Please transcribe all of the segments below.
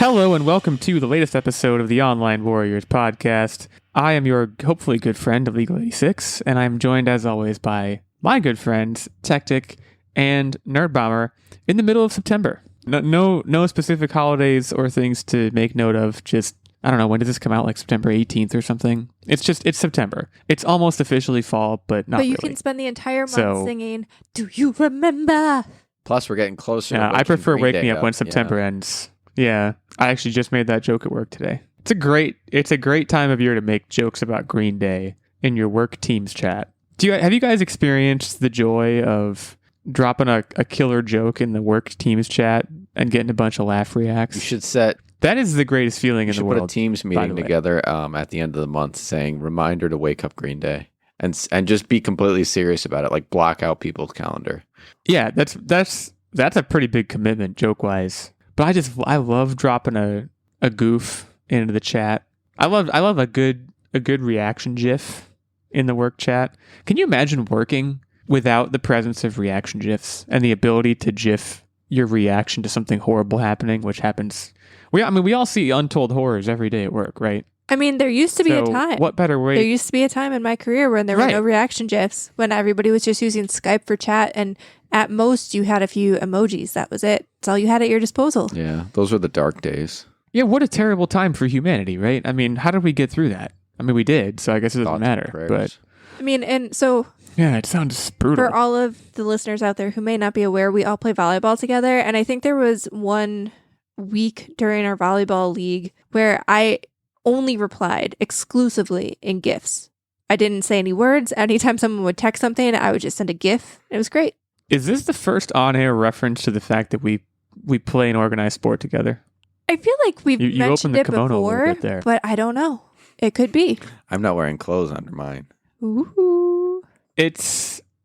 Hello and welcome to the latest episode of the Online Warriors podcast. I am your hopefully good friend, Illeagle 86, and I'm joined as always by my good friends, Techtic and Nerdbomber, in the middle of September. No specific holidays or things to make note of, just, I don't know, when does this come out, like September 18th or something? It's September. It's almost officially fall, but not really. But you can spend the entire month singing, "Do you remember?" Plus, we're getting closer. Yeah, I prefer Wake Me Up when September ends. Yeah, I actually just made that joke at work today. It's a great time of year to make jokes about Green Day in your work Teams chat. Have you guys experienced the joy of dropping a killer joke in the work Teams chat and getting a bunch of laugh reacts? You should set. That is the greatest feeling in the world. Put a Teams meeting together at the end of the month, saying "Reminder to wake up Green Day," and just be completely serious about it. Like block out people's calendar. Yeah, that's a pretty big commitment, joke wise. But I love dropping a goof into the chat. I love a good reaction GIF in the work chat. Can you imagine working without the presence of reaction GIFs and the ability to GIF your reaction to something horrible happening, which happens? We all see untold horrors every day at work, right? I mean, there used to be a time. What better way? There used to be a time in my career when there were no reaction GIFs, when everybody was just using Skype for chat, and at most you had a few emojis. That was it. That's all you had at your disposal. Yeah, those were the dark days. Yeah, what a terrible time for humanity, right? I mean, how did we get through that? I mean, we did, so I guess it doesn't matter. But I mean, and so yeah, it sounds brutal. For all of the listeners out there who may not be aware, we all play volleyball together, and I think there was one week during our volleyball league where I only replied exclusively in GIFs. I didn't say any words. Anytime someone would text something, I would just send a GIF. It was great. Is this the first on-air reference to the fact that we play an organized sport together? I feel like we've mentioned it before, there. But I don't know. It could be. I'm not wearing clothes under mine. Ooh.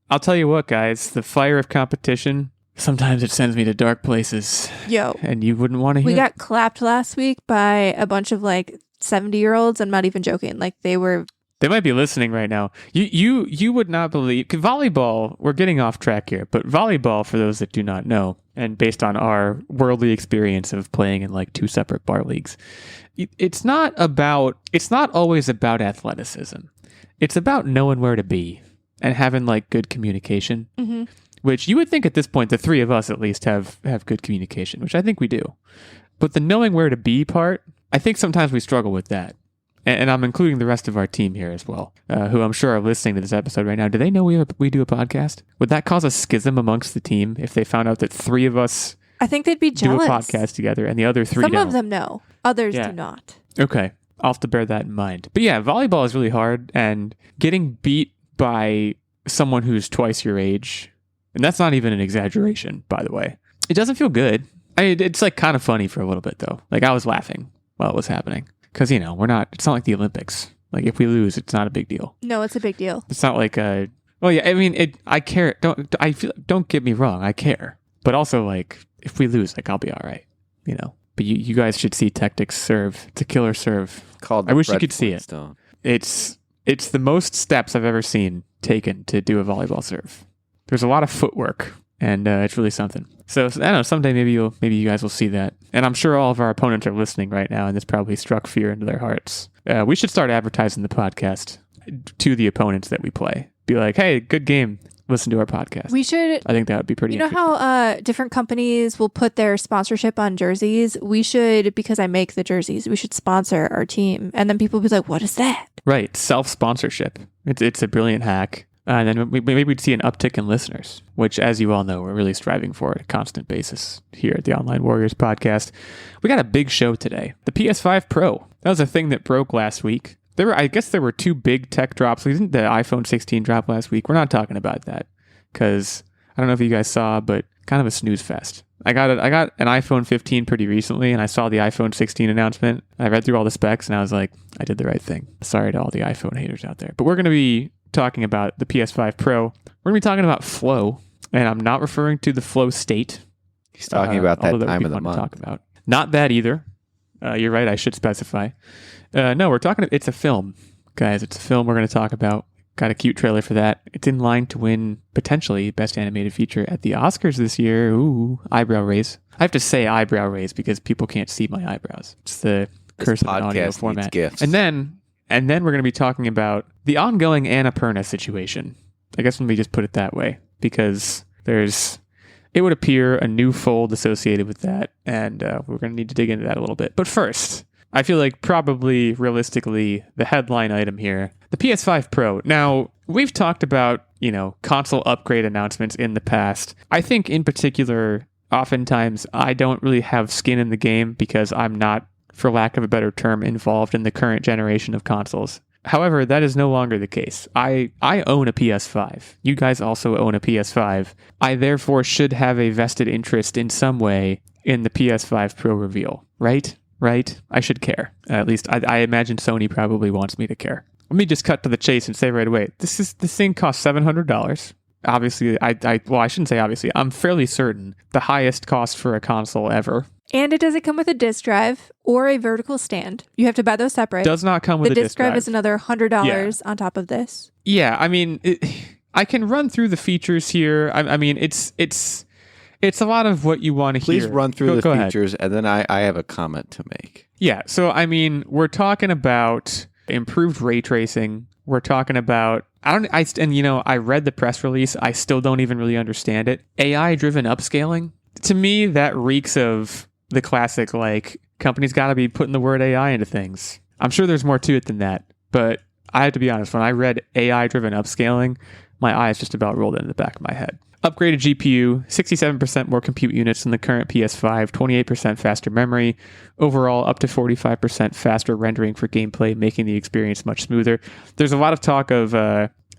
I'll tell you what, guys, the fire of competition, sometimes it sends me to dark places. Yo. And you wouldn't want to hear We got clapped last week by a bunch of 70-year-olds. I'm not even joking. They might be listening right now. You would not believe, 'cause volleyball, we're getting off track here, but volleyball, for those that do not know, and based on our worldly experience of playing in two separate bar leagues, it's not always about athleticism. It's about knowing where to be and having good communication, which you would think at this point, the three of us at least have good communication, which I think we do. But the knowing where to be part, I think sometimes we struggle with that. And I'm including the rest of our team here as well, who I'm sure are listening to this episode right now. Do they know we do a podcast? Would that cause a schism amongst the team if they found out that three of us I think they'd be jealous. Do a podcast together and the other three don't? Some of them know. Others do not. Okay. I'll have to bear that in mind. But yeah, volleyball is really hard, and getting beat by someone who's twice your age, and that's not even an exaggeration, by the way. It doesn't feel good. It's kind of funny for a little bit though. I was laughing while it was happening. Because, it's not like the Olympics. If we lose, it's not a big deal. No, it's a big deal. It's not I care. Don't get me wrong. I care. But also, if we lose, I'll be all right, But you guys should see Techtic's serve. It's a killer serve. I wish you could see it. Stone. It's the most steps I've ever seen taken to do a volleyball serve. There's a lot of footwork, and it's really something. So I don't know, someday maybe you guys will see that. And I'm sure all of our opponents are listening right now, and this probably struck fear into their hearts. We should start advertising the podcast to the opponents that we play. Be like, hey, good game. Listen to our podcast. We should. I think that would be pretty interesting. You know how different companies will put their sponsorship on jerseys? We should, because I make the jerseys, we should sponsor our team. And then people will be like, what is that? Right. Self-sponsorship. It's a brilliant hack. And then maybe we'd see an uptick in listeners, which, as you all know, we're really striving for at a constant basis here at the Online Warriors podcast. We got a big show today. The PS5 Pro. That was a thing that broke last week. I guess there were two big tech drops. Didn't the iPhone 16 drop last week? We're not talking about that because I don't know if you guys saw, but kind of a snooze fest. I got an iPhone 15 pretty recently, and I saw the iPhone 16 announcement. And I read through all the specs, and I was like, I did the right thing. Sorry to all the iPhone haters out there. But we're going to be talking about the PS5 Pro. We're going to be talking about flow, and I'm not referring to the flow state. He's talking about that time of the month. Talk about. Not that either. You're right, I should specify. No, we're talking, it's a film, guys. It's a film we're going to talk about. Got a cute trailer for that. It's in line to win potentially Best Animated Feature at the Oscars this year. Ooh, eyebrow raise. I have to say eyebrow raise because people can't see my eyebrows. It's the curse of an audio format. GIFs. And then we're going to be talking about the ongoing Annapurna situation. I guess let me just put it that way, because it would appear a new fold associated with that, and we're going to need to dig into that a little bit. But first, I feel like probably realistically the headline item here, the PS5 Pro. Now, we've talked about, console upgrade announcements in the past. I think in particular, oftentimes I don't really have skin in the game because I'm not, for lack of a better term, involved in the current generation of consoles. However, that is no longer the case. I own a PS5. You guys also own a PS5. I therefore should have a vested interest in some way in the PS5 Pro reveal, right? Right? I should care. At least I imagine Sony probably wants me to care. Let me just cut to the chase and say right away, this thing costs $700. Obviously, I shouldn't say obviously. I'm fairly certain the highest cost for a console ever. And it doesn't come with a disc drive or a vertical stand. You have to buy those separate. Does not come with a disc drive. The disc drive is another $100 on top of this. Yeah, I mean, I can run through the features here. I mean, it's a lot of what you want to hear. Please run through the features, ahead. And then I have a comment to make. Yeah, so I mean, we're talking about improved ray tracing. We're talking about I read the press release. I still don't even really understand it. AI-driven upscaling. To me, that reeks of the classic, companies got to be putting the word AI into things. I'm sure there's more to it than that, but I have to be honest, when I read AI-driven upscaling, my eyes just about rolled into the back of my head. Upgraded GPU, 67% more compute units than the current PS5, 28% faster memory, overall up to 45% faster rendering for gameplay, making the experience much smoother. There's a lot of talk of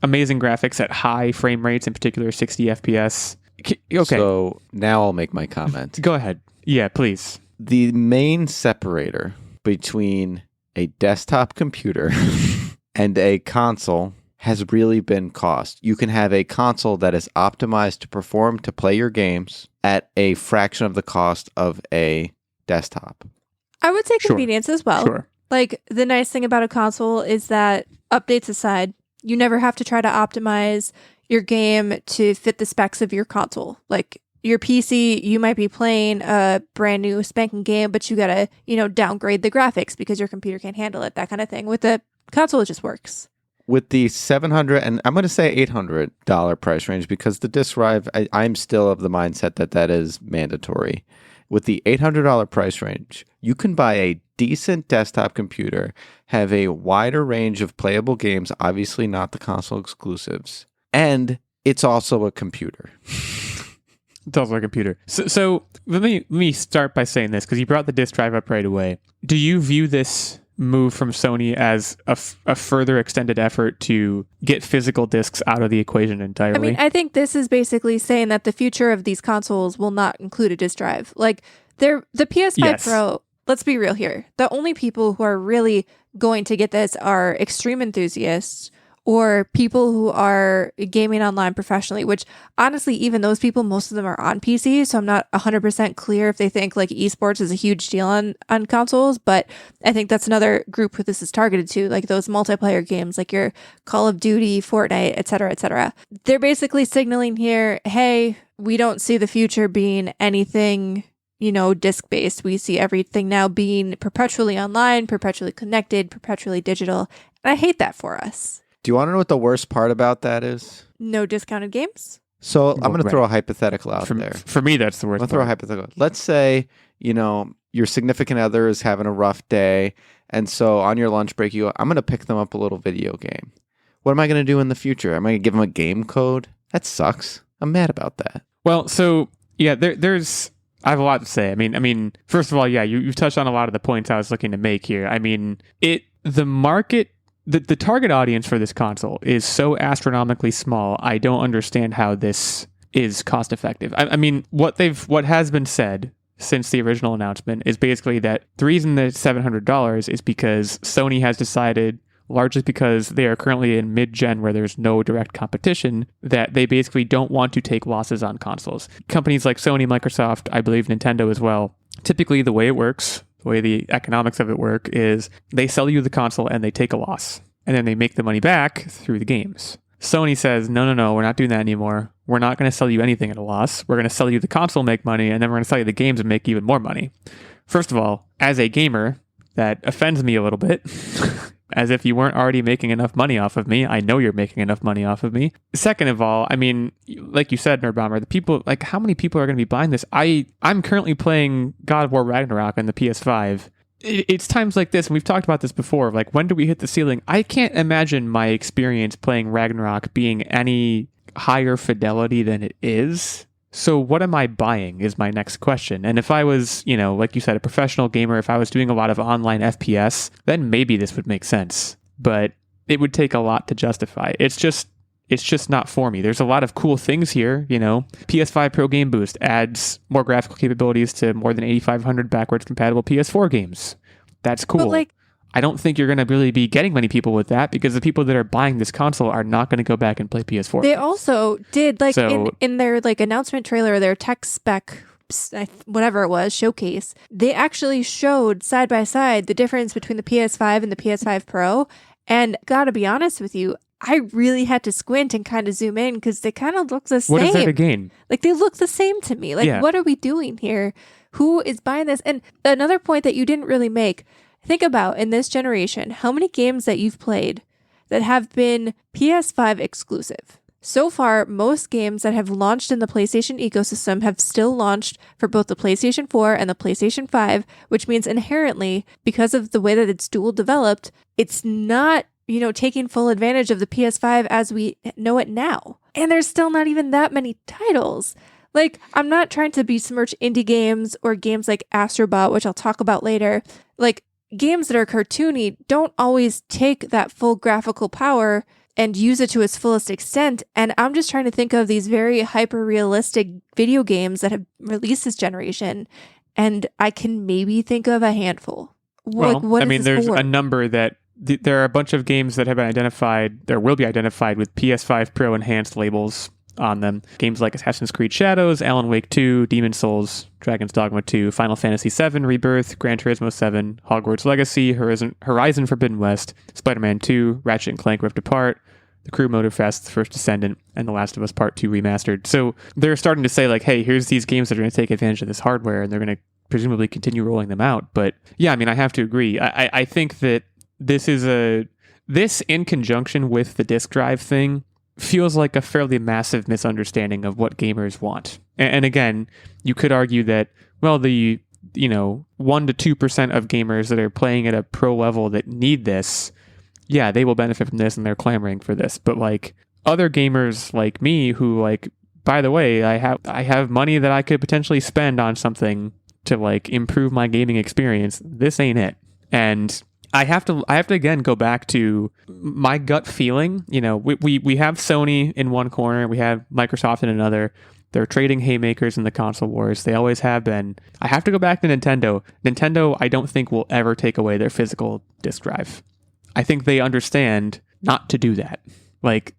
amazing graphics at high frame rates, in particular 60 FPS. Okay. So now I'll make my comment. Go ahead. Yeah, please. The main separator between a desktop computer and a console has really been cost. You can have a console that is optimized to perform to play your games at a fraction of the cost of a desktop. I would say convenience as well. Sure. The nice thing about a console is that, updates aside, you never have to try to optimize your game to fit the specs of your console. Your PC, you might be playing a brand new spanking game, but you gotta, downgrade the graphics because your computer can't handle it, that kind of thing. With the console, it just works. With the $700 and I'm going to say $800 price range, because the disc drive, I'm still of the mindset that is mandatory. With the $800 price range, you can buy a decent desktop computer, have a wider range of playable games, obviously not the console exclusives, and it's also a computer. It's also a computer. So let me start by saying this, because you brought the disc drive up right away. Do you view this move from Sony as a further extended effort to get physical discs out of the equation entirely? I mean, I think this is basically saying that the future of these consoles will not include a disc drive. The PS5 Pro, let's be real here. The only people who are really going to get this are extreme enthusiasts or people who are gaming online professionally, which honestly, even those people, most of them are on PC. So I'm not 100% clear if they think esports is a huge deal on consoles. But I think that's another group who this is targeted to, those multiplayer games, your Call of Duty, Fortnite, et cetera, et cetera. They're basically signaling here, hey, we don't see the future being anything disc-based. We see everything now being perpetually online, perpetually connected, perpetually digital. And I hate that for us. Do you want to know what the worst part about that is? No discounted games? So I'm going to throw a hypothetical out there. For me, that's the worst part. I'm going to throw a hypothetical. Let's say, your significant other is having a rough day, and so on your lunch break, you go, I'm going to pick them up a little video game. What am I going to do in the future? Am I going to give them a game code? That sucks. I'm mad about that. Well, so, yeah, there's... I have a lot to say. I mean, first of all, yeah, you've touched on a lot of the points I was looking to make here. I mean, the market... The target audience for this console is so astronomically small, I don't understand how this is cost effective. I mean, what has been said since the original announcement is basically that the reason that it's $700 is because Sony has decided, largely because they are currently in mid-gen where there's no direct competition, that they basically don't want to take losses on consoles. Companies like Sony, Microsoft, I believe Nintendo as well, typically the way it works, the way the economics of it work is they sell you the console and they take a loss. and then they make the money back through the games. Sony says, no, we're not doing that anymore. We're not going to sell you anything at a loss. We're going to sell you the console, make money, and then we're going to sell you the games and make even more money. First of all, as a gamer, that offends me a little bit. As if you weren't already making enough money off of me. I know you're making enough money off of me. Second of all, I mean, like you said, Nerdbomber, the people, like, how many people are going to be buying this? I'm currently playing God of War Ragnarok on the PS5. It's times like this, and we've talked about this before, like, when do we hit the ceiling? I can't imagine my experience playing Ragnarok being any higher fidelity than it is. So what am I buying is my next question. And if I was, like you said, a professional gamer, if I was doing a lot of online FPS, then maybe this would make sense. But it would take a lot to justify. It's just not for me. There's a lot of cool things here, PS5 Pro Game Boost adds more graphical capabilities to more than 8,500 backwards compatible PS4 games. That's cool. But I don't think you're going to really be getting many people with that, because the people that are buying this console are not going to go back and play PS4. They also did, in their announcement trailer, their tech spec, whatever it was, showcase, they actually showed side by side the difference between the PS5 and the PS5 Pro. And gotta be honest with you, I really had to squint and kind of zoom in because they kind of look the same. What is there to gain? They look the same to me. What are we doing here? Who is buying this? And another point that you didn't really make, think about in this generation, how many games that you've played that have been PS5 exclusive. So far, most games that have launched in the PlayStation ecosystem have still launched for both the PlayStation 4 and the PlayStation 5, which means inherently, because of the way that it's dual developed, it's not, taking full advantage of the PS5 as we know it now. And there's still not even that many titles. I'm not trying to besmirch indie games or games like Astrobot, which I'll talk about later. Games that are cartoony don't always take that full graphical power and use it to its fullest extent. And I'm just trying to think of these very hyper-realistic video games that have released this generation, and I can maybe think of a handful. There's a number that there are a bunch of games that have been identified, there will be identified with PS5 Pro enhanced labels on them. Games like Assassin's Creed Shadows, Alan Wake 2, Demon's Souls, Dragon's Dogma 2, Final Fantasy 7 Rebirth, Gran Turismo 7, Hogwarts Legacy, Horizon Forbidden West, Spider-Man 2, Ratchet & Clank Rift Apart, The Crew Motorfest, The First Descendant, and The Last of Us Part 2 Remastered. So they're starting to say, hey, here's these games that are going to take advantage of this hardware, and they're going to presumably continue rolling them out. But yeah, I have to agree. I think that this in conjunction with the disk drive thing feels like a fairly massive misunderstanding of what gamers want. And again, you could argue that, well, the 1% to 2% of gamers that are playing at a pro level that need this, yeah, they will benefit from this and they're clamoring for this. But other gamers like me who by the way, I have money that I could potentially spend on something to improve my gaming experience. This ain't it. And I have to again go back to my gut feeling. We have Sony in one corner, we have Microsoft in another. They're trading haymakers in the console wars. They always have been. I have to go back to Nintendo. Nintendo, I don't think, will ever take away their physical disk drive. I think they understand not to do that.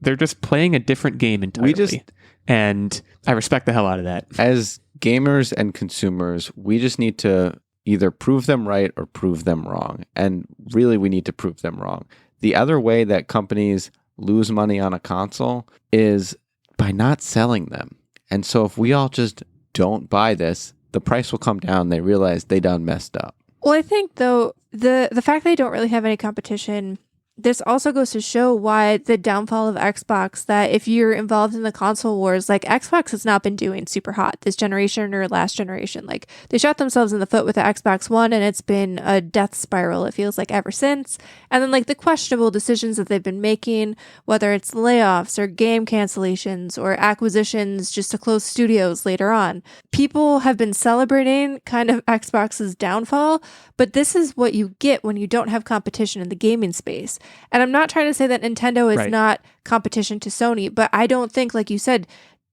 They're just playing a different game entirely. And I respect the hell out of that. As gamers and consumers, we just need to either prove them right or prove them wrong. And really, we need to prove them wrong. The other way that companies lose money on a console is by not selling them. And so if we all just don't buy this, the price will come down. They realize they done messed up. Well, I think, though, the fact they don't really have any competition, this also goes to show why the downfall of Xbox, that if you're involved in the console wars, Xbox has not been doing super hot this generation or last generation. They shot themselves in the foot with the Xbox One, and it's been a death spiral, it feels like, ever since. And then the questionable decisions that they've been making, whether it's layoffs or game cancellations or acquisitions just to close studios later on. People have been celebrating kind of Xbox's downfall, but this is what you get when you don't have competition in the gaming space. And I'm not trying to say that Nintendo is not competition to Sony, but I don't think, like you said,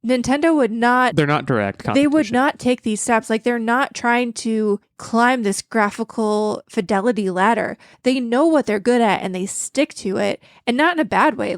Nintendo would not... They're not direct competition. They would not take these steps. They're not trying to climb this graphical fidelity ladder. They know what they're good at and they stick to it, and not in a bad way.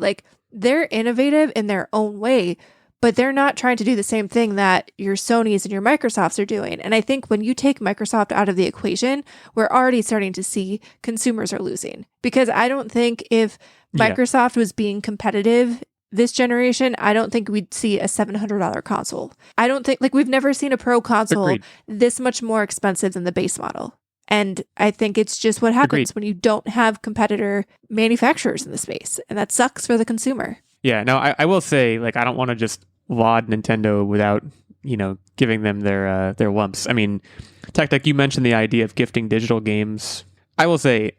They're innovative in their own way, but they're not trying to do the same thing that your Sonys and your Microsofts are doing. And I think when you take Microsoft out of the equation, we're already starting to see consumers are losing. Because I don't think if Yeah. Microsoft was being competitive this generation, I don't think we'd see a $700 console. I don't think, we've never seen a pro console Agreed. this much more expensive than the base model. And I think it's just what happens Agreed. when you don't have competitor manufacturers in the space. And that sucks for the consumer. Yeah, no, I will say, I don't want to just laud Nintendo without, giving them their lumps. I mean, Techtic, you mentioned the idea of gifting digital games. I will say,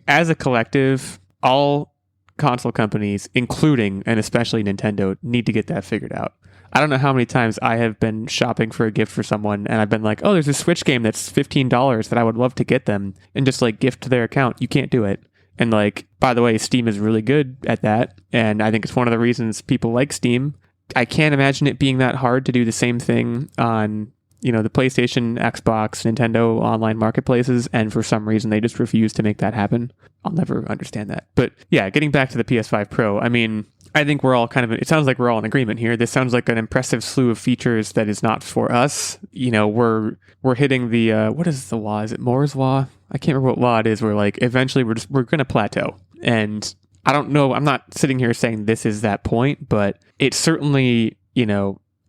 as a collective, all console companies, including and especially Nintendo, need to get that figured out. I don't know how many times I have been shopping for a gift for someone and I've been like, oh, there's a Switch game that's $15 that I would love to get them, and just gift to their account. You can't do it. And by the way, Steam is really good at that. And I think it's one of the reasons people like Steam. I can't imagine it being that hard to do the same thing on, the PlayStation, Xbox, Nintendo online marketplaces. And for some reason, they just refuse to make that happen. I'll never understand that. But yeah, getting back to the PS5 Pro, I mean, I think we're all it sounds like we're all in agreement here. This sounds like an impressive slew of features that is not for us. We're hitting the, what is the law? Is it Moore's Law? I can't remember what law it is. Where eventually we're going to plateau. And I don't know, I'm not sitting here saying this is that point, but it's certainly,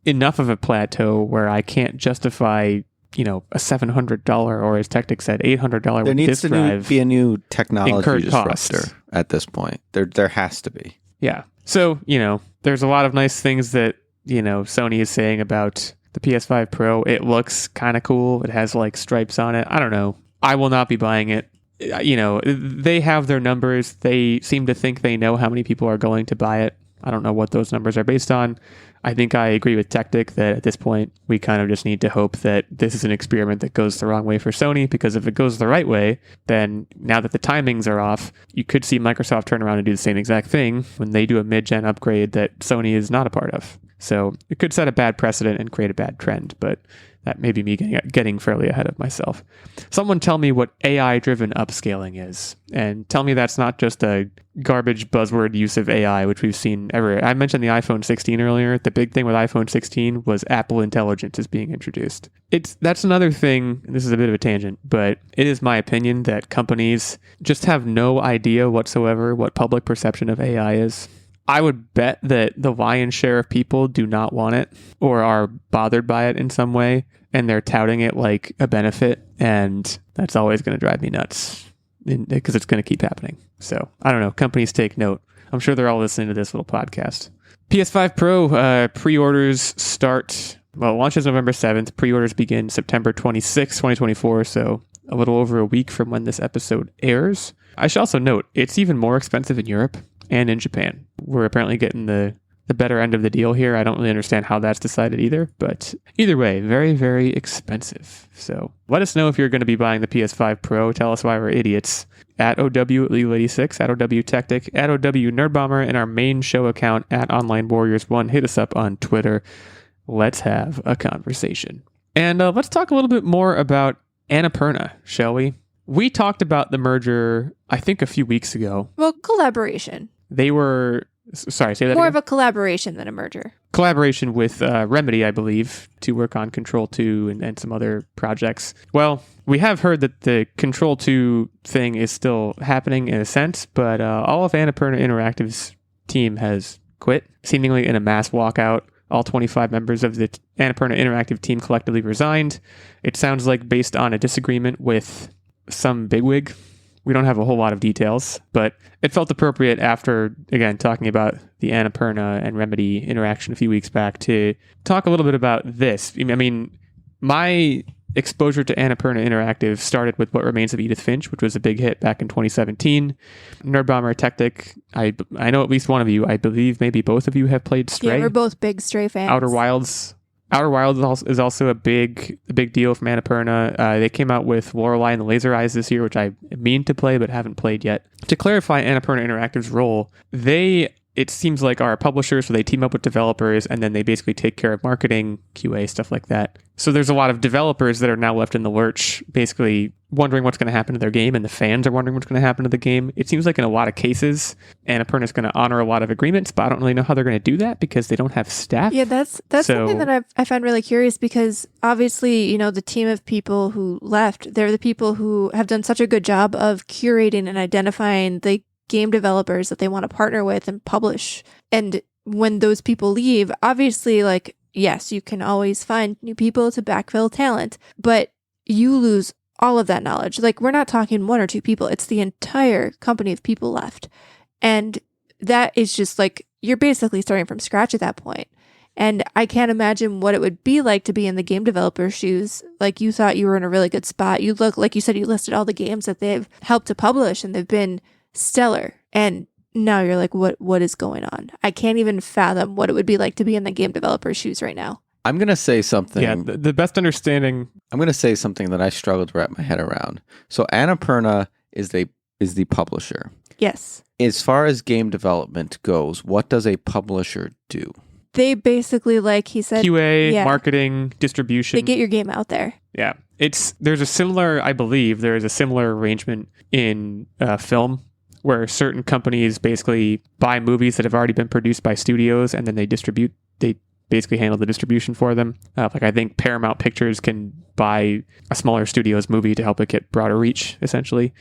enough of a plateau where I can't justify, a $700 or, as Techtic said, $800 there needs disk to drive be a new technology disruptor costs. At this point. There has to be. Yeah. So, there's a lot of nice things that, Sony is saying about the PS5 Pro. It looks kind of cool. It has stripes on it. I don't know. I will not be buying it. They have their numbers. They seem to think they know how many people are going to buy it. I don't know what those numbers are based on. I think I agree with Techtic that at this point, we kind of just need to hope that this is an experiment that goes the wrong way for Sony, because if it goes the right way, then now that the timings are off, you could see Microsoft turn around and do the same exact thing when they do a mid-gen upgrade that Sony is not a part of. So it could set a bad precedent and create a bad trend, but that may be me getting fairly ahead of myself. Someone tell me what AI-driven upscaling is, and tell me that's not just a garbage buzzword use of AI, which we've seen everywhere. I mentioned the iPhone 16 earlier. The big thing with iPhone 16 was Apple Intelligence is being introduced. That's another thing, and this is a bit of a tangent, but it is my opinion that companies just have no idea whatsoever what public perception of AI is. I would bet that the lion's share of people do not want it or are bothered by it in some way, and they're touting it like a benefit, and that's always going to drive me nuts because it's going to keep happening. So I don't know. Companies take note. I'm sure they're all listening to this little podcast. PS5 Pro pre-orders start, well, it launches November 7th. Pre-orders begin September 26th, 2024, so a little over a week from when this episode airs. I should also note, it's even more expensive in Europe and in Japan. We're apparently getting the better end of the deal here. I don't really understand how that's decided either, but either way, very, very expensive. So let us know if you're going to be buying the PS5 Pro. Tell us why we're idiots. At @OW@Illeagle86, at @OWTechtic, at @OWNerdbomber, and our main show account at OnlineWarriors1. Hit us up on Twitter. Let's have a conversation. And let's talk a little bit more about Annapurna, shall we? We talked about the merger, I think, a few weeks ago. Well, collaboration. They were... Sorry, say that More again? of a collaboration than a merger. Collaboration with Remedy, I believe, to work on Control 2 and some other projects. Well, we have heard that the Control 2 thing is still happening in a sense, but all of Annapurna Interactive's team has quit, seemingly in a mass walkout. All 25 members of the Annapurna Interactive team collectively resigned. It sounds like based on a disagreement with some bigwig. We don't have a whole lot of details, but it felt appropriate after, again, talking about the Annapurna and Remedy interaction a few weeks back to talk a little bit about this. I mean, my exposure to Annapurna Interactive started with What Remains of Edith Finch, which was a big hit back in 2017. Nerdbomber, Techtic, I know at least one of you, I believe maybe both of you have played Stray. Yeah, we're both big Stray fans. Outer Wilds is also a big deal from Annapurna. They came out with Lorelei and the Laser Eyes this year, which I mean to play but haven't played yet. To clarify Annapurna Interactive's role, it seems like are a publisher, so they team up with developers and then they basically take care of marketing, QA, stuff like that. So there's a lot of developers that are now left in the lurch, basically wondering what's going to happen to their game, and the fans are wondering what's going to happen to the game. It seems like in a lot of cases, Annapurna is going to honor a lot of agreements, but I don't really know how they're going to do that because they don't have staff. Yeah, that's something that I find really curious because obviously, the team of people who left, they're the people who have done such a good job of curating and identifying the game developers that they want to partner with and publish. And when those people leave, obviously, like, yes, you can always find new people to backfill talent, but you lose all of that knowledge. Like, we're not talking one or two people. It's the entire company of people left. And that is just like, you're basically starting from scratch at that point. And I can't imagine what it would be like to be in the game developer's shoes. Like, you thought you were in a really good spot. You look, like you said, you listed all the games that they've helped to publish and they've been stellar. And now you're like, what is going on? I can't even fathom what it would be like to be in the game developer's shoes right now. I'm going to say something. Yeah, the best understanding. I'm going to say something that I struggled to wrap my head around. So Annapurna is the publisher. Yes. As far as game development goes, what does a publisher do? They basically, like he said, QA, marketing, distribution. They get your game out there. Yeah. There's a similar arrangement in film where certain companies basically buy movies that have already been produced by studios and then they basically handle the distribution for them. Like, I think Paramount Pictures can buy a smaller studio's movie to help it get broader reach, essentially.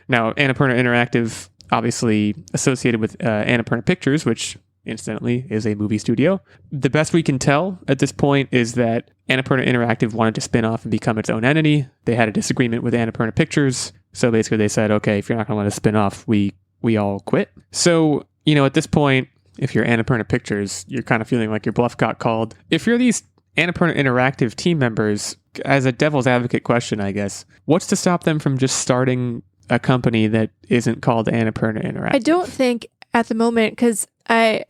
Now, Annapurna Interactive, obviously associated with Annapurna Pictures, which incidentally is a movie studio. The best we can tell at this point is that Annapurna Interactive wanted to spin off and become its own entity. They had a disagreement with Annapurna Pictures. So basically they said, okay, if you're not going to let us spin off, we all quit. So, at this point, if you're Annapurna Pictures, you're kind of feeling like your bluff got called. If you're these Annapurna Interactive team members, as a devil's advocate question, I guess, what's to stop them from just starting a company that isn't called Annapurna Interactive? I don't think at the moment, because I'm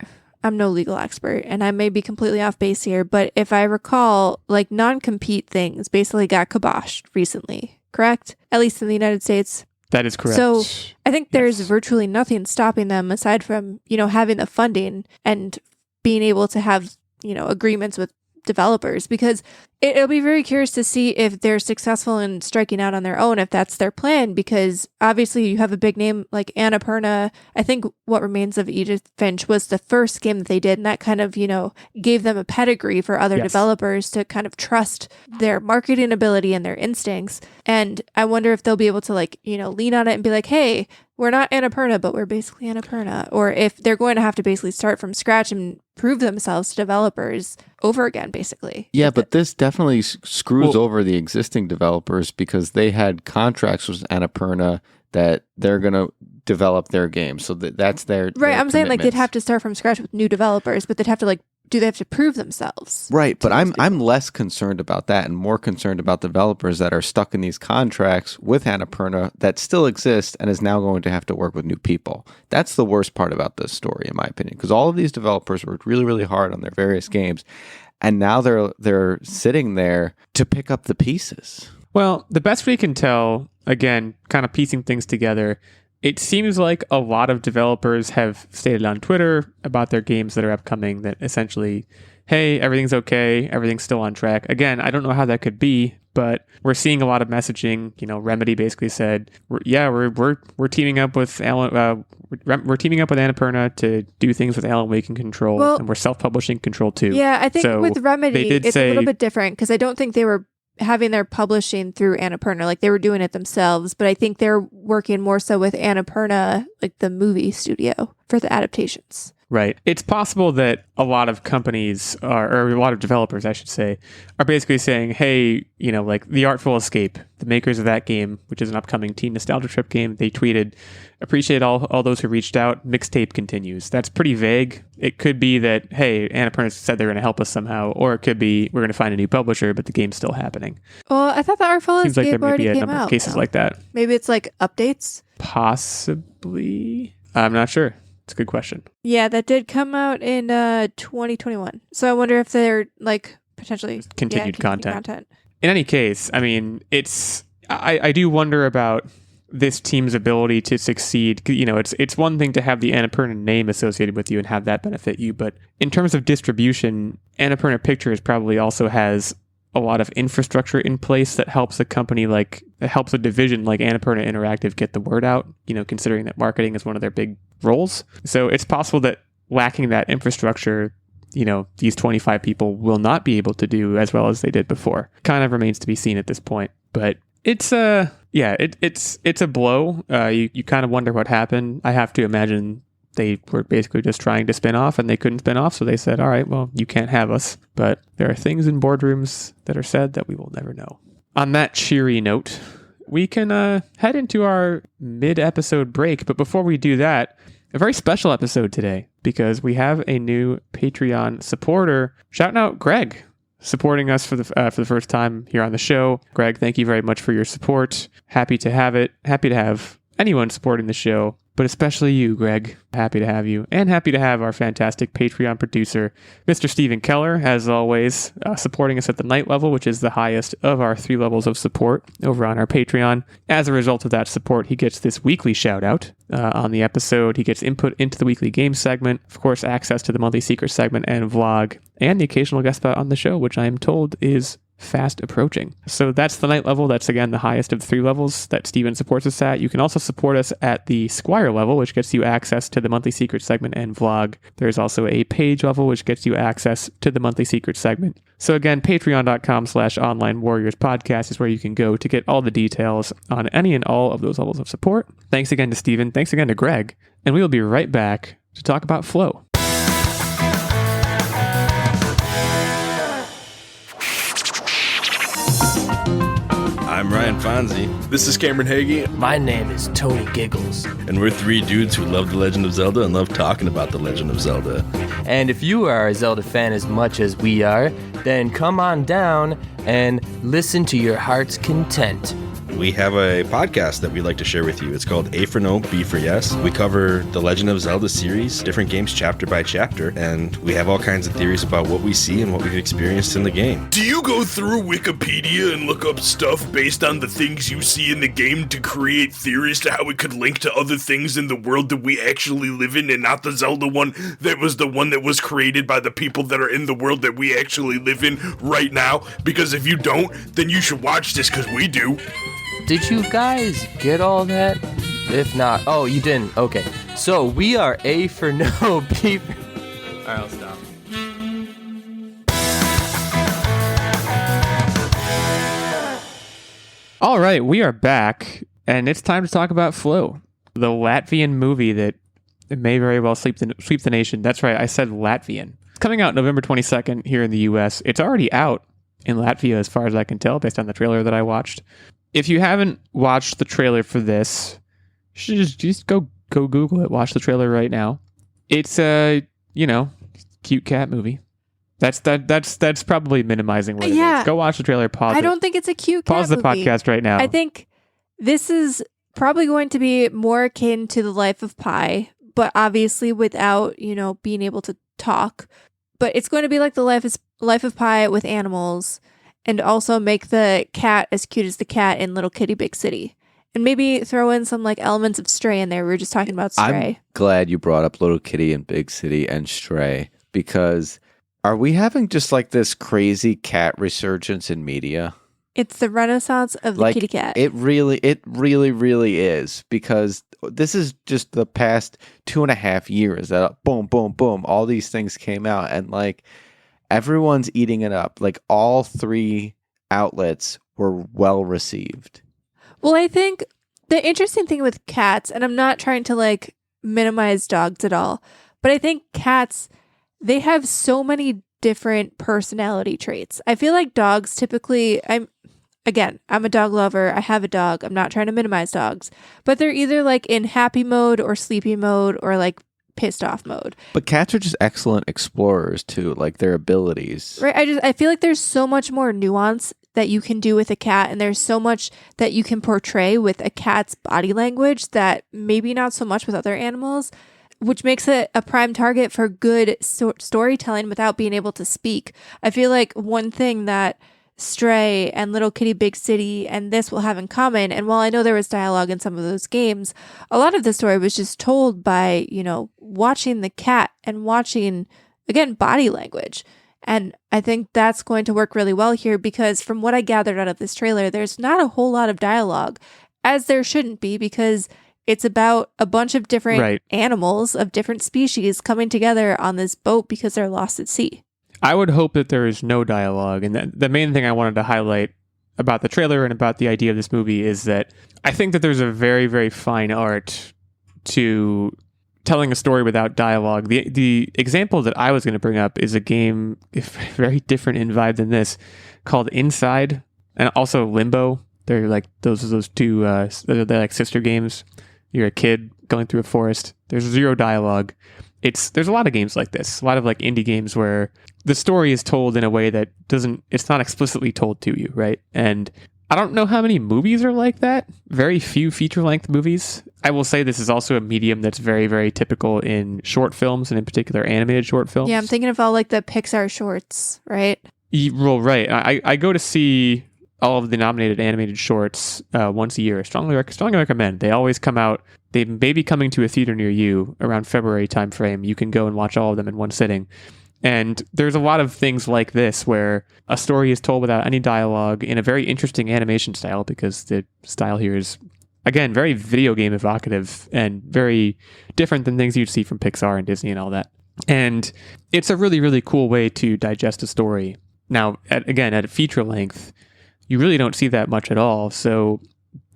no legal expert and I may be completely off base here, but if I recall, like, non-compete things basically got kiboshed recently, correct? At least in the United States. That is correct. So I think there's virtually nothing stopping them aside from, having the funding and being able to have, agreements with developers, because it'll be very curious to see if they're successful in striking out on their own, if that's their plan, because obviously you have a big name like Annapurna. I think What Remains of Edith Finch was the first game that they did, and that kind of, gave them a pedigree for other developers to kind of trust their marketing ability and their instincts. And I wonder if they'll be able to, like, lean on it and be like, hey, we're not Annapurna, but we're basically Annapurna. Or if they're going to have to basically start from scratch and prove themselves to developers over again, basically. Yeah, but this definitely screws over the existing developers because they had contracts with Annapurna that they're going to develop their game. So that's their right. Their I'm saying, like, they'd commitments. have to start from scratch with new developers, but they'd have to, like, do they have to prove themselves? Right, but I'm less concerned about that and more concerned about developers that are stuck in these contracts with Annapurna that still exist and is now going to have to work with new people. That's the worst part about this story, in my opinion, because all of these developers worked really, really hard on their various games, and now they're sitting there to pick up the pieces. Well, the best we can tell, again, kind of piecing things together, it seems like a lot of developers have stated on Twitter about their games that are upcoming that essentially, hey, everything's okay, everything's still on track. Again, I don't know how that could be, but we're seeing a lot of messaging. Remedy basically said, we're teaming up with we're teaming up with Annapurna to do things with Alan Wake and Control, and we're self-publishing Control 2. Yeah, I think with Remedy, it's a little bit different because I don't think they were having their publishing through Annapurna, like they were doing it themselves, but I think they're working more so with Annapurna, like the movie studio, for the adaptations. Right. It's possible that a lot of companies or a lot of developers, I should say, are basically saying, hey, like The Artful Escape, the makers of that game, which is an upcoming teen nostalgia trip game, they tweeted, appreciate all those who reached out. Mixtape continues. That's pretty vague. It could be that, hey, Annapurna said they're going to help us somehow, or it could be we're going to find a new publisher, but the game's still happening. Well, I thought the Artful Seems like Escape there may already be a came number out. of cases like that. Maybe it's like updates? Possibly. I'm not sure. It's a good question. Yeah, that did come out in 2021. So I wonder if they're like potentially continued content. In any case, I mean, I do wonder about this team's ability to succeed. It's one thing to have the Annapurna name associated with you and have that benefit you, but in terms of distribution, Annapurna Pictures probably also has a lot of infrastructure in place that helps a company that helps a division like Annapurna Interactive get the word out, considering that marketing is one of their big roles. So it's possible that lacking that infrastructure, these 25 people will not be able to do as well as they did before. Kind of remains to be seen at this point. But It's it's a blow. You kind of wonder what happened. I have to imagine they were basically just trying to spin off and they couldn't spin off, so they said, all right, well, you can't have us. But there are things in boardrooms that are said that we will never know. On that cheery note, we can head into our mid-episode break. But before we do that, a very special episode today because we have a new Patreon supporter. Shouting out Greg, supporting us for the first time here on the show. Greg, thank you very much for your support. Happy to have it. Happy to have anyone supporting the show, but especially you, Greg. Happy to have you, and happy to have our fantastic Patreon producer, Mr. Stephen Keller, as always, supporting us at the night level, which is the highest of our 3 levels of support over on our Patreon. As a result of that support, he gets this weekly shout out on the episode. He gets input into the weekly game segment, of course, access to the monthly secret segment and vlog, and the occasional guest spot on the show, which I am told is fast approaching. So that's the night level. That's again the highest of the 3 levels that Steven supports us at. You can also support us at the Squire level, which gets you access to the monthly secret segment and vlog. There's also a page level, which gets you access to the monthly secret segment. So again, patreon.com/online warriors podcast is where you can go to get all the details on any and all of those levels of support. Thanks again to Steven. Thanks again to Greg. And we will be right back to talk about Flow. I'm Ryan Fonzie. This is Cameron Hagee. My name is Tony Giggles. And we're 3 dudes who love The Legend of Zelda and love talking about The Legend of Zelda. And if you are a Zelda fan as much as we are, then come on down and listen to your heart's content. We have a podcast that we'd like to share with you. It's called A for No, B for Yes. We cover the Legend of Zelda series, different games chapter by chapter, and we have all kinds of theories about what we see and what we've experienced in the game. Do you go through Wikipedia and look up stuff based on the things you see in the game to create theories to how it could link to other things in the world that we actually live in, and not the Zelda one that was the one that was created by the people that are in the world that we actually live in right now? Because if you don't, then you should watch this, because we do. Did you guys get all that? If not, oh, you didn't. Okay. So we are A for No, B for... All right, I'll stop. All right, we are back, and it's time to talk about Flow, the Latvian movie that may very well sweep the nation. That's right, I said Latvian. It's coming out November 22nd here in the US. It's already out in Latvia as far as I can tell, based on the trailer that I watched. If you haven't watched the trailer for this, you should just go Google it. Watch the trailer right now. It's a, cute cat movie. That's probably minimizing what it is. Go watch the trailer. Pause it. I don't think it's a cute cat Pause the movie. podcast right now. I think this is probably going to be more akin to the Life of Pi, but obviously without, being able to talk. But it's going to be like the Life of Pi with animals. And also make the cat as cute as the cat in Little Kitty Big City. And maybe throw in some elements of Stray in there. We were just talking about Stray. I'm glad you brought up Little Kitty and Big City and Stray, because are we having just this crazy cat resurgence in media? It's the renaissance of the kitty cat. It really, really is, because this is just the past 2.5 years that boom, boom, boom, all these things came out, and everyone's eating it up. All 3 outlets were well received. Well, I think the interesting thing with cats, and I'm not trying to minimize dogs at all, but I think cats, they have so many different personality traits. I feel like dogs typically, I'm a dog lover. I have a dog. I'm not trying to minimize dogs, but they're either in happy mode or sleepy mode or pissed off mode. But cats are just excellent explorers too, their abilities. Right. I feel like there's so much more nuance that you can do with a cat, and there's so much that you can portray with a cat's body language that maybe not so much with other animals, which makes it a prime target for good storytelling without being able to speak. I feel like one thing that Stray and Little Kitty Big City and this will have in common, and while I know there was dialogue in some of those games, a lot of the story was just told by, watching the cat and watching, again, body language. And I think that's going to work really well here, because from what I gathered out of this trailer, there's not a whole lot of dialogue, as there shouldn't be, because it's about a bunch of different animals of different species coming together on this boat because they're lost at sea. I would hope that there is no dialogue. And the main thing I wanted to highlight about the trailer and about the idea of this movie is that I think that there's a very, very fine art to telling a story without dialogue. The example that I was going to bring up is a game very different in vibe than this, called Inside, and also Limbo. They're like those two they're like sister games. You're a kid going through a forest. There's zero dialogue. There's a lot of games like this, a lot of like indie games where the story is told in a way that it's not explicitly told to you, right? And I don't know how many movies are like that. Very few feature-length movies. I will say this is also a medium that's very, very typical in short films, and in particular animated short films. Yeah, I'm thinking of all like the Pixar shorts, right? Well, right. I go to see all of the nominated animated shorts once a year. Strongly recommend. They always come out. They may be coming to a theater near you around February timeframe. You can go and watch all of them in one sitting. And there's a lot of things like this where a story is told without any dialogue in a very interesting animation style, because the style here is, again, very video game evocative and very different than things you'd see from Pixar and Disney and all that. And it's a really, really cool way to digest a story. Now, at a feature length, you really don't see that much at all. So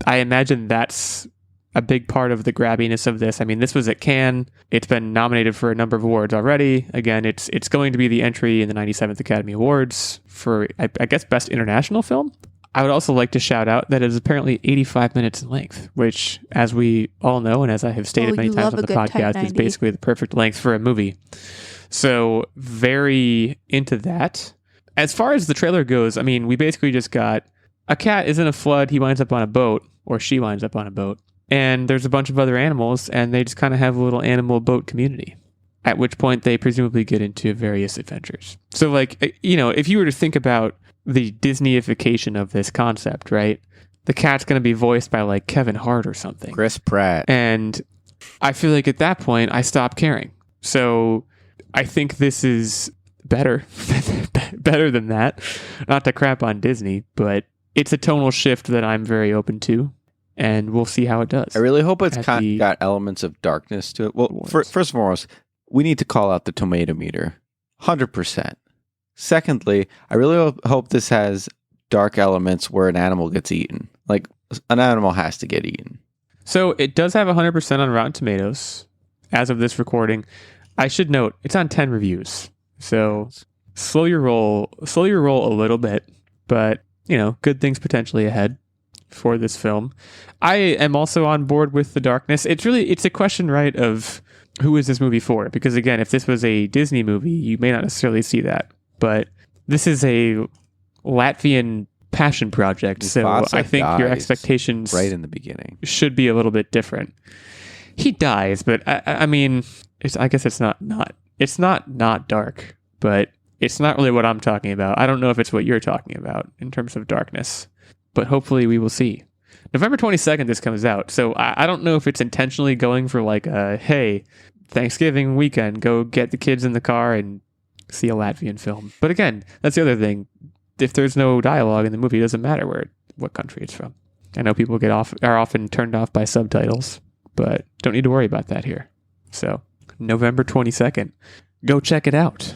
I imagine that's a big part of the grabbiness of this. I mean, this was at Cannes. It's been nominated for a number of awards already. Again, it's going to be the entry in the 97th Academy Awards for, I guess, Best International Film. I would also like to shout out that it is apparently 85 minutes in length, which, as we all know, and as I have stated many times on the podcast, is basically the perfect length for a movie. So very into that. As far as the trailer goes, I mean, we basically just got a cat is in a flood. He winds up on a boat, or she winds up on a boat. And there's a bunch of other animals, and they just kind of have a little animal boat community, at which point they presumably get into various adventures. So, like, you know, if you were to think about the Disneyification of this concept, right? The cat's going to be voiced by, like, Kevin Hart or something. Chris Pratt. And I feel like at that point, I stopped caring. So I think this is better than that. Not to crap on Disney, but it's a tonal shift that I'm very open to. And we'll see how it does. I really hope it's got elements of darkness to it. Well, first and foremost, we need to call out the tomato meter. 100%. Secondly, I really hope this has dark elements where an animal gets eaten. Like, an animal has to get eaten. So it does have 100% on Rotten Tomatoes as of this recording. I should note, it's on 10 reviews. So slow your roll a little bit, but, you know, good things potentially ahead for this film. I am also on board with the darkness. It's a question, right, of who is this movie for? Because again, if this was a Disney movie, you may not necessarily see that. But this is a Latvian passion project, so I think your expectations right in the beginning should be a little bit different. He dies, but I mean, I guess it's not dark, but it's not really what I'm talking about. I don't know if it's what you're talking about in terms of darkness. But hopefully we will see. November 22nd, this comes out. So I don't know if it's intentionally going for like a, hey, Thanksgiving weekend, go get the kids in the car and see a Latvian film. But again, that's the other thing. If there's no dialogue in the movie, it doesn't matter what country it's from. I know people are often turned off by subtitles, but don't need to worry about that here. So November 22nd, go check it out.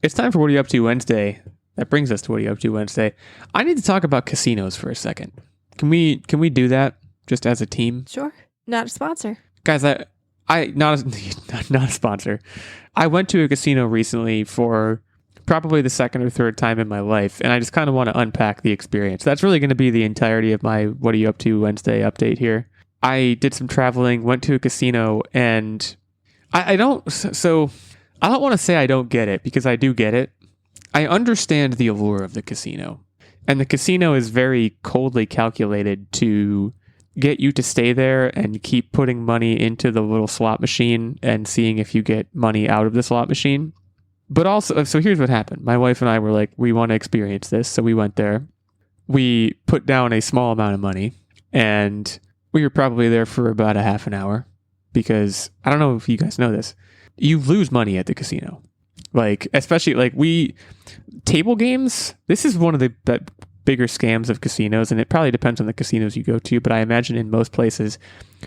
It's time for What Are You Up To Wednesday. That brings us to What Are You Up To Wednesday. I need to talk about casinos for a second. Can we do that just as a team? Sure. Not a sponsor. Guys, I not a sponsor. I went to a casino recently for probably the second or third time in my life, and I just kind of want to unpack the experience. That's really going to be the entirety of my What Are You Up To Wednesday update here. I did some traveling, went to a casino, and I don't want to say I don't get it, because I do get it. I understand the allure of the casino, and the casino is very coldly calculated to get you to stay there and keep putting money into the little slot machine and seeing if you get money out of the slot machine. But also, so here's what happened. My wife and I were like, we want to experience this. So we went there. We put down a small amount of money, and we were probably there for about a half an hour, because I don't know if you guys know this. You lose money at the casino. Like, especially like table games. This is one of the bigger scams of casinos, and it probably depends on the casinos you go to, but I imagine in most places,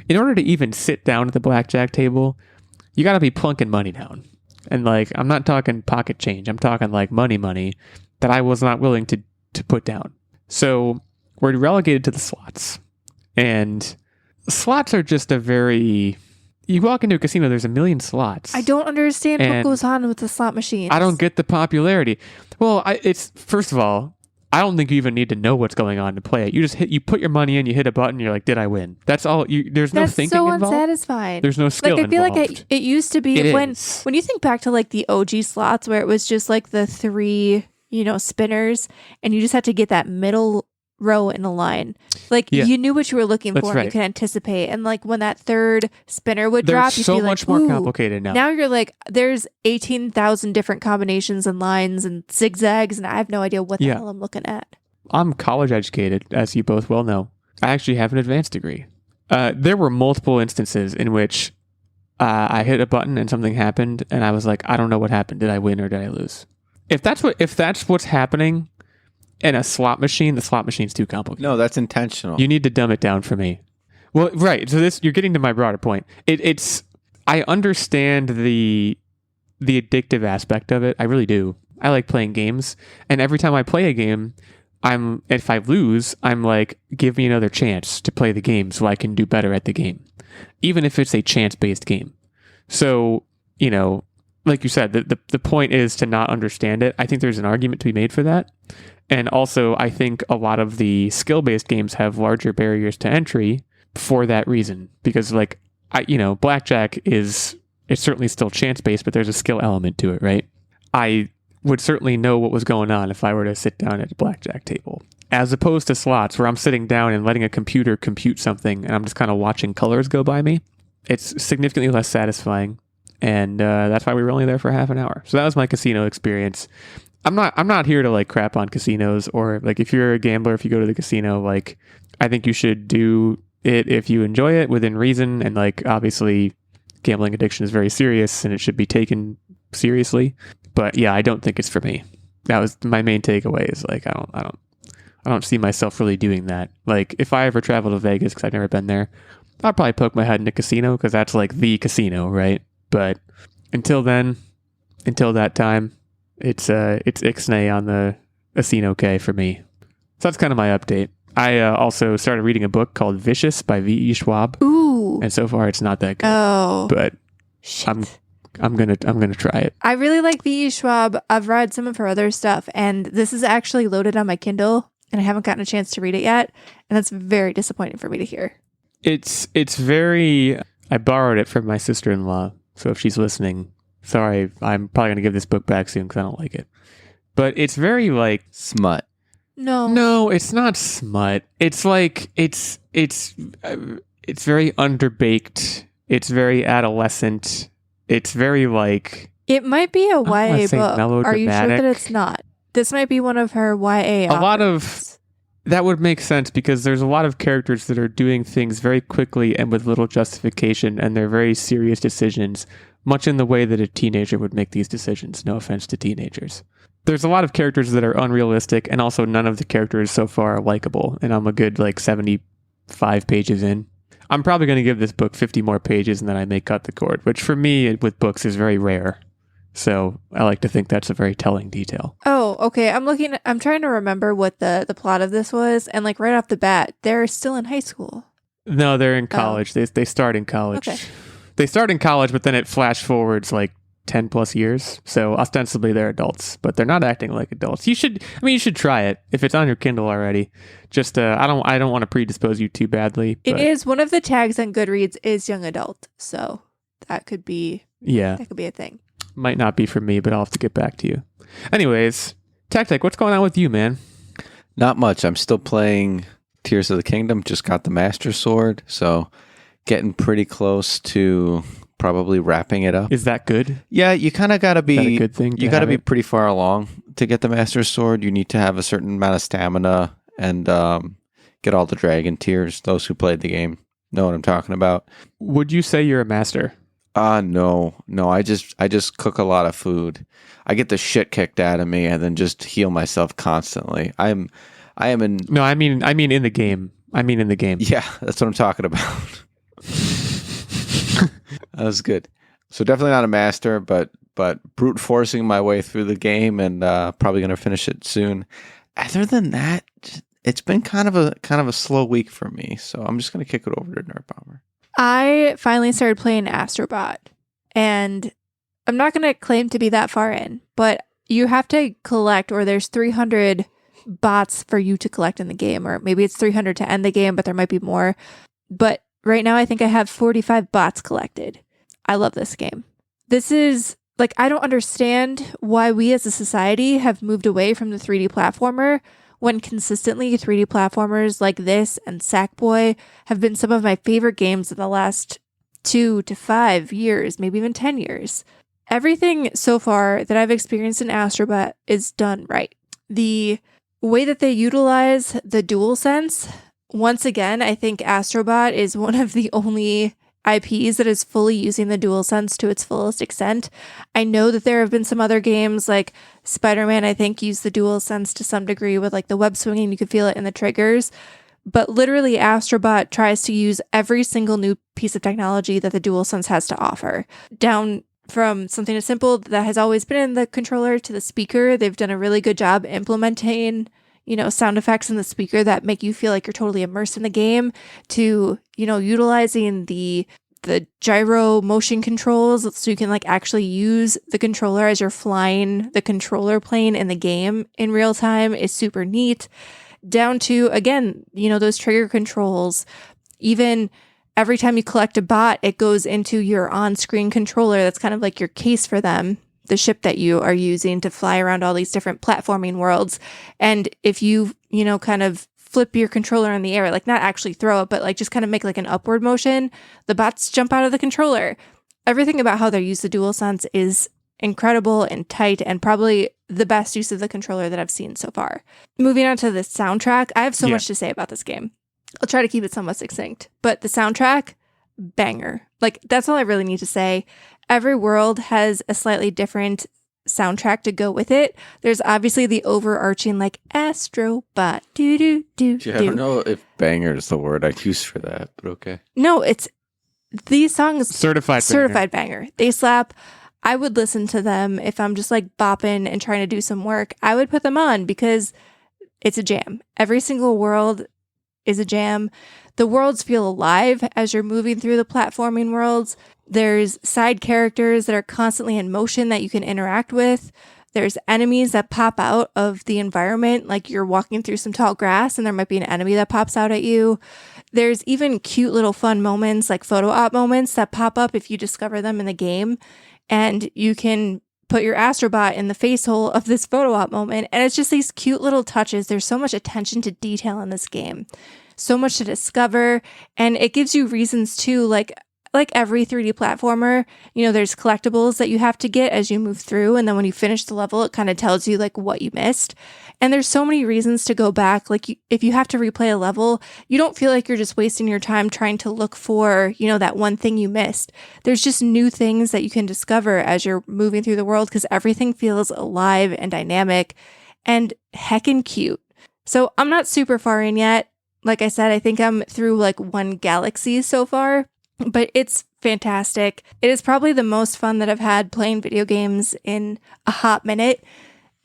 in order to even sit down at the blackjack table, you got to be plunking money down. And like, I'm not talking pocket change. I'm talking like money that I was not willing to put down. So we're relegated to the slots. And slots are just a very... You walk into a casino, there's a million slots. I don't understand what And goes on with the slot machines. I don't get the popularity. Well, it's first of all, I don't think you even need to know what's going on to play it. You just you put your money in, you hit a button, you're like, did I win? That's all. There's no That's thinking so involved. unsatisfying. There's no skill I feel involved. like it used to be It when is. you think back to like the OG slots where it was just like the 3, spinners, and you just had to get that middle row in a line. Like Yeah. you knew what you were looking That's for, and you right. could anticipate. And like when that third spinner would They're drop, you'd so be much like, more "Ooh." complicated now. Now you're like, there's 18,000 different combinations and lines and zigzags, and I have no idea what the Yeah. hell I'm looking at. I'm college educated, as you both well know. I actually have an advanced degree. There were multiple instances in which I hit a button and something happened, and I was like, I don't know what happened. Did I win or did I lose? If that's what's happening in a slot machine, the slot machine's too complicated. No, that's intentional. You need to dumb it down for me. Well, right. So you're getting to my broader point. I understand the addictive aspect of it. I really do. I like playing games, and every time I play a game, if I lose, I'm like, give me another chance to play the game so I can do better at the game, even if it's a chance-based game. So, like you said, the point is to not understand it. I think there's an argument to be made for that. And also, I think a lot of the skill-based games have larger barriers to entry for that reason. Because, blackjack it's certainly still chance-based, but there's a skill element to it, right? I would certainly know what was going on if I were to sit down at a blackjack table. As opposed to slots, where I'm sitting down and letting a computer compute something, and I'm just kind of watching colors go by me. It's significantly less satisfying. And that's why we were only there for half an hour. So that was my casino experience. I'm not here to like crap on casinos, or like if you're a gambler, if you go to the casino, like I think you should do it if you enjoy it within reason, and like obviously gambling addiction is very serious and it should be taken seriously. But yeah, I don't think it's for me. That was my main takeaway. Is like I don't see myself really doing that. Like if I ever travel to Vegas, because I've never been there, I'll probably poke my head in a casino because that's like the casino, right? But until that time, it's Ixnay on the Casino K for me. So that's kind of my update. I also started reading a book called Vicious by V.E. Schwab. Ooh. And so far it's not that good. Oh. But Shit. I'm gonna try it. I really like V.E. Schwab. I've read some of her other stuff, and this is actually loaded on my Kindle, and I haven't gotten a chance to read it yet, and that's very disappointing for me to hear. It's very... I borrowed it from my sister-in-law, so if she's listening, sorry, I'm probably gonna give this book back soon because I don't like it. But it's very like... Smut. No, it's not smut. It's like it's very underbaked. It's very adolescent. It's very like... it might be a don't wanna YA say book. Are you sure that melodramatic. it's not? This might be one of her YA A lot of... authors. That would make sense because there's a lot of characters that are doing things very quickly and with little justification, and they're very serious decisions, much in the way that a teenager would make these decisions. No offense to teenagers. There's a lot of characters that are unrealistic, and also none of the characters so far are likable, and I'm a good 75 pages in. I'm probably going to give this book 50 more pages and then I may cut the cord, which for me with books is very rare. So I like to think that's a very telling detail. Oh, okay. I'm trying to remember what the plot of this was, and right off the bat, they're still in high school. No, they're in college. They start in college. Okay. They start in college, but then it flash forwards 10 plus years. So ostensibly they're adults, but they're not acting like adults. You should try it if it's on your Kindle already. Just I don't want to predispose you too badly. It but is one of the tags on Goodreads is young adult, so that could be yeah, a thing. might not be for me, but I'll have to get back to you. Anyways, Techtic, what's going on with you, man? Not much. I'm still playing Tears of the Kingdom. Just got the Master Sword, so getting pretty close to probably wrapping it up. Is that good? Yeah, you kind of got to Is that a be. good thing? You got to be pretty far along to get the Master Sword. You need to have a certain amount of stamina and get all the dragon tears. Those who played the game know what I'm talking about. Would you say you're a master? No. I just cook a lot of food. I get the shit kicked out of me and then just heal myself constantly. I am in. No, I mean in the game. Yeah, that's what I'm talking about. That was good. So definitely not a master, but brute forcing my way through the game and probably going to finish it soon. Other than that, it's been kind of a slow week for me, so I'm just gonna kick it over to Nerdbomber. I finally started playing Astrobot, and I'm not going to claim to be that far in, but you have to collect, or there's 300 bots for you to collect in the game, or maybe it's 300 to end the game, but there might be more. But right now I think I have 45 bots collected. I love this game. This is, like, I don't understand why we as a society have moved away from the 3D platformer when consistently 3D platformers like this and Sackboy have been some of my favorite games in the last 2 to 5 years, maybe even 10 years. Everything so far that I've experienced in Astrobot is done right. The way that they utilize the DualSense, once again, I think Astrobot is one of the only IPs that is fully using the DualSense to its fullest extent. I know that there have been some other games like Spider-Man, I think, use the DualSense to some degree with like the web swinging. You could feel it in the triggers. But literally, Astrobot tries to use every single new piece of technology that the DualSense has to offer. Down from something as simple that has always been in the controller to the speaker, they've done a really good job implementing, sound effects in the speaker that make you feel like you're totally immersed in the game, to, utilizing the gyro motion controls so you can like actually use the controller as you're flying the controller plane in the game in real time is super neat. Down to, again, those trigger controls. Even every time you collect a bot, it goes into your on-screen controller. That's kind of like your case for them, the ship that you are using to fly around all these different platforming worlds. And if you, kind of flip your controller in the air, like not actually throw it, but like just kind of make like an upward motion, the bots jump out of the controller. Everything about how they use the DualSense is incredible and tight, and probably the best use of the controller that I've seen so far. Moving on to the soundtrack, I have so much to say about this game. I'll try to keep it somewhat succinct, but the soundtrack, banger. Like, that's all I really need to say. Every world has a slightly different soundtrack to go with it. There's obviously the overarching, like, Astrobot, do-do-do-do. Yeah, I don't know if banger is the word I use for that, but okay. No, it's these songs. Certified banger. They slap. I would listen to them if I'm just like bopping and trying to do some work. I would put them on because it's a jam. Every single world is a jam. The worlds feel alive as you're moving through the platforming worlds. There's side characters that are constantly in motion that you can interact with. There's enemies that pop out of the environment, like you're walking through some tall grass and there might be an enemy that pops out at you. There's even cute little fun moments, like photo op moments that pop up if you discover them in the game. And you can put your Astrobot in the face hole of this photo op moment. And it's just these cute little touches. There's so much attention to detail in this game. So much to discover. And it gives you reasons too, like every 3D platformer, there's collectibles that you have to get as you move through. And then when you finish the level, it kind of tells you like what you missed. And there's so many reasons to go back. Like if you have to replay a level, you don't feel like you're just wasting your time trying to look for, that one thing you missed. There's just new things that you can discover as you're moving through the world because everything feels alive and dynamic and heckin' cute. So I'm not super far in yet. Like I said, I think I'm through like one galaxy so far. But it's fantastic. It is probably the most fun that I've had playing video games in a hot minute.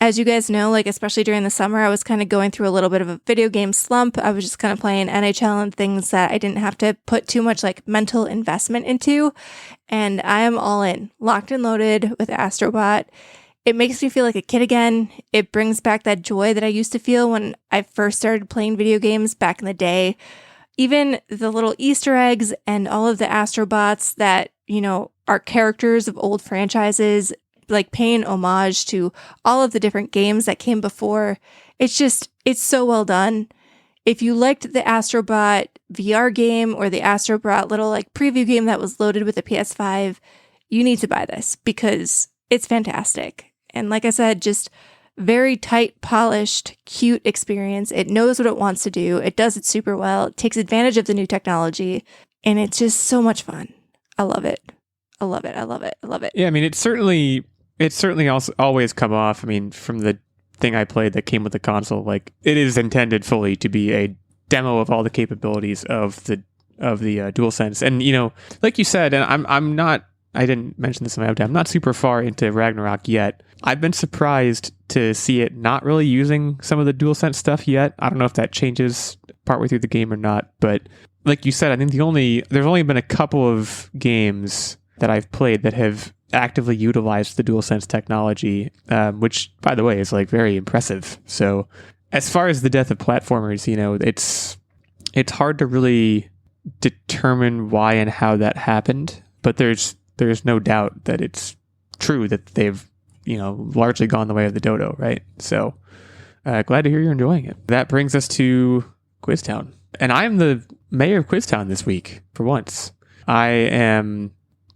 As you guys know, like especially during the summer, I was kind of going through a little bit of a video game slump. I was just kind of playing NHL and things that I didn't have to put too much like mental investment into. And I am all in, locked and loaded with Astrobot. It makes me feel like a kid again. It brings back that joy that I used to feel when I first started playing video games back in the day. Even the little Easter eggs and all of the Astrobots that, are characters of old franchises, like paying homage to all of the different games that came before. It's so well done. If you liked the Astrobot VR game or the Astrobot little like preview game that was loaded with the PS5, you need to buy this because it's fantastic. And like I said, just very tight, polished, cute experience. It knows what it wants to do. It does it super well. It takes advantage of the new technology. And it's just so much fun. I love it. I love it. I love it. I love it. Yeah, I mean, it's certainly also always come off. I mean, from the thing I played that came with the console, like it is intended fully to be a demo of all the capabilities of the DualSense. And like you said, and I'm not I didn't mention this in my update. I'm not super far into Ragnarok yet. I've been surprised to see it not really using some of the DualSense stuff yet. I don't know if that changes partway through the game or not, but like you said, I think there's only been a couple of games that I've played that have actively utilized the DualSense technology, which, by the way, is like very impressive. So as far as the death of platformers, it's hard to really determine why and how that happened, but there's no doubt that it's true that they've largely gone the way of the dodo, right? So glad to hear you're enjoying it. That brings us to Quiztown, and I'm the mayor of Quiztown this week for once. I am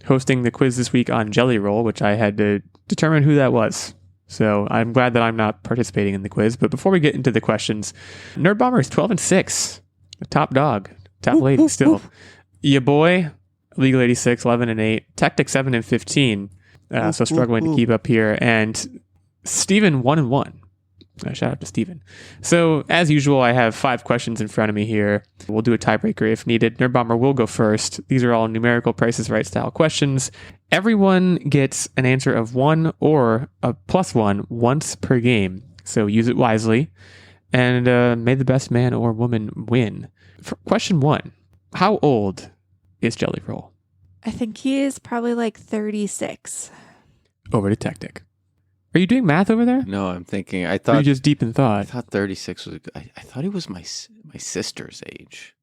hosting the quiz this week on Jellyroll, which I had to determine who that was. So I'm glad that I'm not participating in the quiz. But before we get into the questions, Nerdbomber is 12-6, the top dog, top lady still. Ya boy, Illeagle 86, 11-8, Techtic 7-15. So struggling to keep up here, and Steven 1-1. Shout out to Steven. So as usual, I have 5 questions in front of me here. We'll do a tiebreaker if needed. Nerdbomber will go first. These are all numerical Price is Right style questions. Everyone gets an answer of 1 or a +1 once per game. So use it wisely, and may the best man or woman win. For question 1, how old is Jellyroll? I think he is probably like 36. Over to Techtic. Are you doing math over there? No, I'm thinking. Or are you just deep in I thought? thought 36 was. I thought he was my sister's age.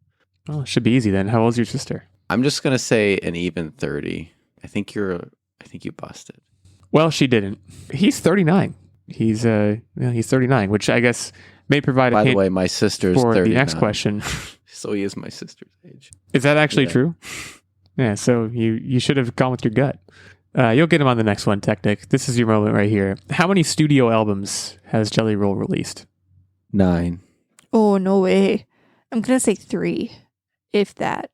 Well, it should be easy then. How old's your sister? I'm just gonna say an even 30. I think you busted. Well, she didn't. He's 39. He's 39, which I guess may provide a By the hint way, my sister's for 39. the next question. So he is my sister's age. Is that actually Yeah. true? Yeah. So you should have gone with your gut. You'll get him on the next one, Techtic. This is your moment right here. How many studio albums has Jellyroll released? 9. Oh, no way. I'm going to say 3, if that.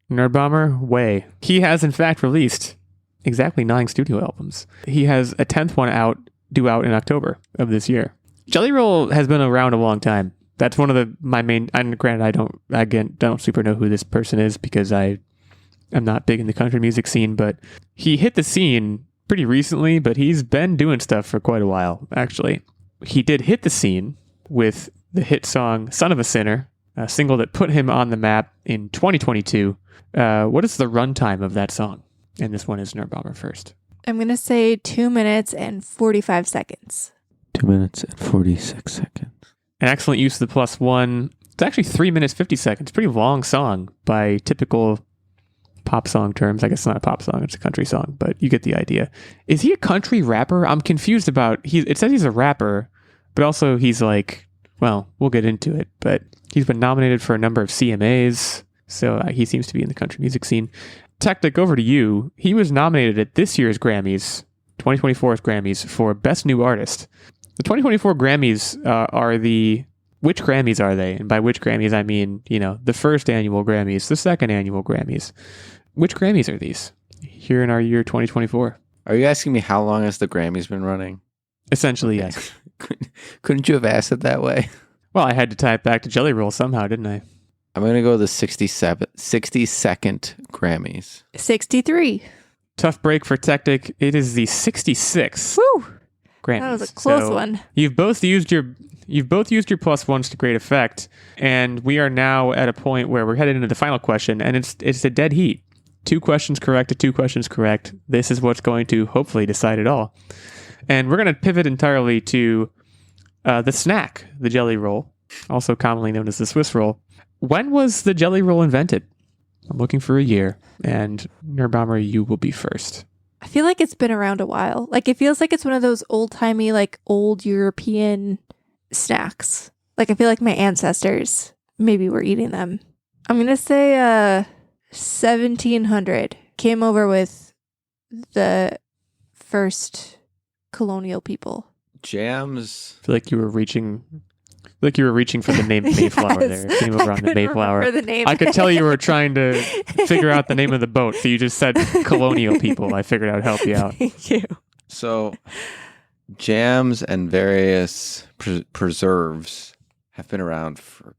Nerdbomber, way. He has in fact released exactly 9 studio albums. He has a 10th one due out in October of this year. Jellyroll has been around a long time. That's one of my main. And granted, I don't super know who this person is because I'm not big in the country music scene, but he hit the scene pretty recently, but he's been doing stuff for quite a while, actually. He did hit the scene with the hit song Son of a Sinner, a single that put him on the map in 2022. What is the runtime of that song? And this one is Nerdbomber first. I'm going to say 2 minutes and 45 seconds. 2 minutes and 46 seconds. An excellent use of the +1. It's actually 3 minutes, 50 seconds. Pretty long song by typical pop song terms. I guess it's not a pop song, it's a country song, but you get the idea. Is he a country rapper? I'm confused about, it says he's a rapper, but also he's like, well, we'll get into it, but he's been nominated for a number of CMAs, so he seems to be in the country music scene. Techtic, over to you. He was nominated at this year's Grammys, 2024's Grammys, for Best New Artist. The 2024 Grammys which Grammys are they? And by which Grammys, I mean, the first annual Grammys, the second annual Grammys. Which Grammys are these here in our year 2024? Are you asking me how long has the Grammys been running? Essentially, yes. Couldn't you have asked it that way? Well, I had to tie it back to Jellyroll somehow, didn't I? I'm going to go the 62nd Grammys. 63. Tough break for Techtic. It is the 66th Woo! Grammys. That was a close So one. You've both used your +1s to great effect, and we are now at a point where we're headed into the final question, and it's a dead heat. 2 questions correct to 2 questions correct. This is what's going to hopefully decide it all. And we're going to pivot entirely to the snack, the Jellyroll, also commonly known as the Swiss roll. When was the Jellyroll invented? I'm looking for a year, and Nerdbomber, you will be first. I feel like it's been around a while. Like, it feels like it's one of those old-timey, like, old European snacks. Like, I feel like my ancestors maybe were eating them. I'm going to say 1700. Came over with the first colonial people. Jams. I feel like you were reaching for the name Mayflower Yes. there. It came over on the Mayflower. Remember the name. I could tell you were trying to figure out the name of the boat, so you just said colonial people. I figured I'd help you out. Thank you. So, jams and various preserves have been around for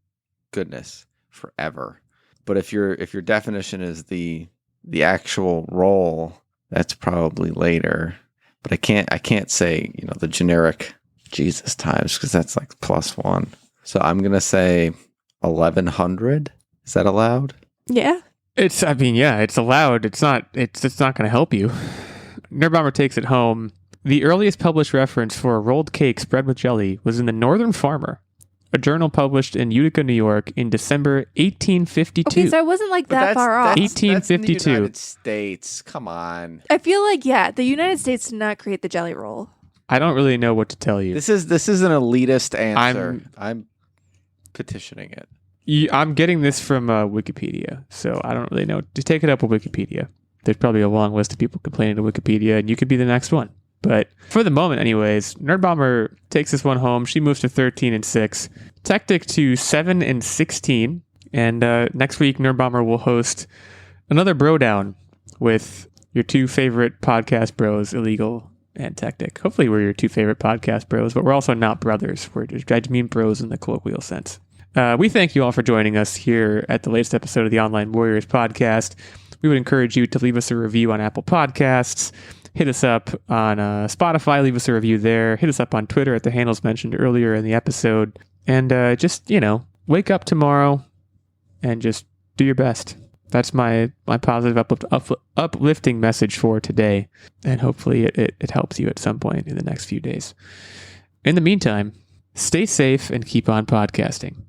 forever. But if your definition is the actual roll, That's probably later. But I can't say, the generic Jesus times because that's like +1. So I'm going to say 1100. Is that allowed? Yeah. It's allowed. It's not going to help you. Nerdbomber takes it home. The earliest published reference for a rolled cake spread with jelly was in the Northern Farmer, a journal published in Utica, New York in December 1852. Okay, so I wasn't like that far off. 1852. That's in the United States. Come on. I feel like, the United States did not create the jelly roll. I don't really know what to tell you. This is an elitist answer. I'm petitioning it. I'm getting this from Wikipedia, so I don't really know. Just take it up with Wikipedia. There's probably a long list of people complaining to Wikipedia, and you could be the next one. But for the moment, anyways, Nerdbomber takes this one home. She moves to 13-6. Techtic to 7-16. And next week, Nerdbomber will host another Bro Down with your two favorite podcast bros, Illeagle and Techtic. Hopefully, we're your two favorite podcast bros, but we're also not brothers. I mean bros in the colloquial sense. We thank you all for joining us here at the latest episode of the Online Warriors podcast. We would encourage you to leave us a review on Apple Podcasts. Hit us up on Spotify. Leave us a review there. Hit us up on Twitter at the handles mentioned earlier in the episode. And just, wake up tomorrow and just do your best. That's my positive uplifting message for today. And hopefully it helps you at some point in the next few days. In the meantime, stay safe and keep on podcasting.